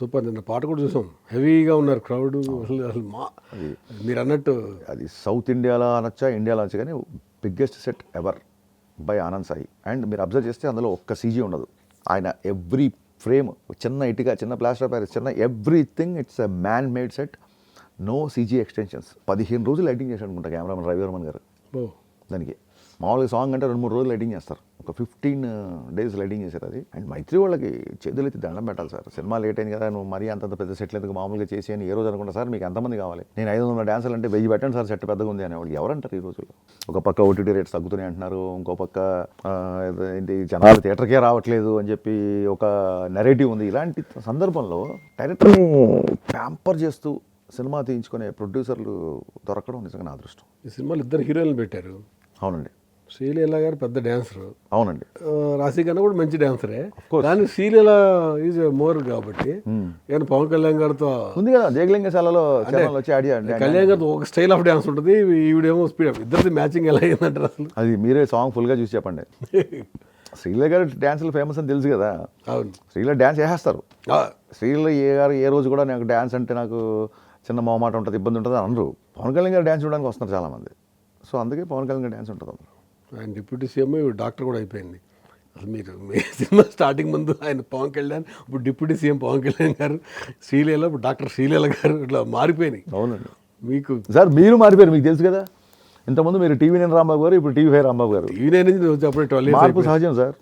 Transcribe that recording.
Super. నిన్న పాట కూడా చూసాం, హెవీగా ఉన్నారు క్రౌడ్. అసలు అసలు మీరు అన్నట్టు అది సౌత్ ఇండియాలో అనొచ్చా, ఇండియాలో అనొచ్చా, కానీ biggest set ever by Anand Sai. And మీరు అబ్జర్వ్ చేస్తే అందులో ఒక్క సీజీ ఉండదు. ఆయన ఎవ్రీ ఫ్రేమ్, చిన్న ఇటుక, చిన్న ప్లాస్టర్ ఆఫ్ ప్యారిస్, చిన్న everything it's a man made set, no CG extensions. 15 రోజులు లైటింగ్ చేశాడు అనుకుంటా కెమెరామెన్ రవివర్మన్ గారు. దానికి మామూలుగా సాంగ్ అంటే 2-3 రోజులు లైటింగ్ చేస్తారు, ఒక 15 days లైటింగ్ చేశారు అది. అండ్ మైత్రి వాళ్ళకి చేతులు ఎత్తి దండం పెట్టాలి సార్. సినిమా లేట్ అయింది కదా, నువ్వు మరీ అంతంత పెద్ద సెట్లు ఎందుకు మామూలుగా చేసి అని ఏ రోజు అనుకుంటా సార్. మీకు ఎంతమంది కావాలి, నేను 500 డాన్సులు అంటే 1000 పెట్టండి సార్, సెట్ పెద్దగా ఉంది అనేవాళ్ళు ఎవరంటారు ఈ రోజుల్లో. ఒక పక్క ఓటీటీ రేట్స్ తగ్గుతున్నాయి అంటున్నారు, ఇంకో పక్క ఏంటి జనాలు థియేటర్కే రావట్లేదు అని చెప్పి ఒక నెరేటివ్ ఉంది. ఇలాంటి సందర్భంలో డైరెక్టర్ని ప్యాంపర్ చేస్తూ సినిమా తీయించుకునే ప్రొడ్యూసర్లు దొరకడం నిజంగా నా అదృష్టం. ఈ సినిమాలో 2 హీరోయిన్లు పెట్టారు. అవునండి, శ్రీలీల గారు పెద్ద డాన్సర్, అవునండి. రాశి ఖన్నా కూడా మంచి డాన్సరే, కానీ శ్రీలీల ఈజ్ మోర్ కాబట్టి. కానీ పవన్ కళ్యాణ్ గారితో ఉంది కదా జయలింగశాలలో వచ్చి కళ్యాణ్ గారితో ఒక స్టైల్ ఆఫ్ డాన్స్ ఉంటుంది, ఈవిడేమో స్పీడ్ ఆఫ్. ఇద్దరిది మ్యాచింగ్ ఎలా అయిందంటారు అసలు? అది మీరే సాంగ్ ఫుల్గా చూసి చెప్పండి. శ్రీలీల గారు డ్యాన్సులు ఫేమస్ అని తెలుసు కదా. అవును, శ్రీలీల డ్యాన్స్ వేసేస్తారు. శ్రీలీల గారు ఏ రోజు కూడా నాకు డ్యాన్స్ అంటే నాకు చిన్న మొహమాట ఉంటుంది, ఇబ్బంది ఉంటుంది అనరు. పవన్ కళ్యాణ్ గారు డ్యాన్స్ చూడడానికి వస్తున్నారు చాలామంది. సో అందుకే పవన్ కళ్యాణ్ గారు డ్యాన్స్ ఉంటుంది అందులో. ఆయన డిప్యూటీ సీఎం, డాక్టర్ కూడా అయిపోయింది. అసలు మీరు మీ సినిమా స్టార్టింగ్ ముందు ఆయన పవన్ కళ్యాణ్, ఇప్పుడు డిప్యూటీ సీఎం పవన్ కళ్యాణ్ గారు, శ్రీలీల ఇప్పుడు డాక్టర్ శ్రీలీల గారు, ఇట్లా మారిపోయినాయి. అవునండి. మీకు సార్ మీరు మారిపోయారు, మీకు తెలుసు కదా. ఇంతకుముందు మీరు టీవీ నేను రాంబాబు గారు, ఇప్పుడు టీవీ 5 రాంబాబు గారు. టీవీ 9 నుంచి అప్పుడే 12 మార్పు సహజం సార్.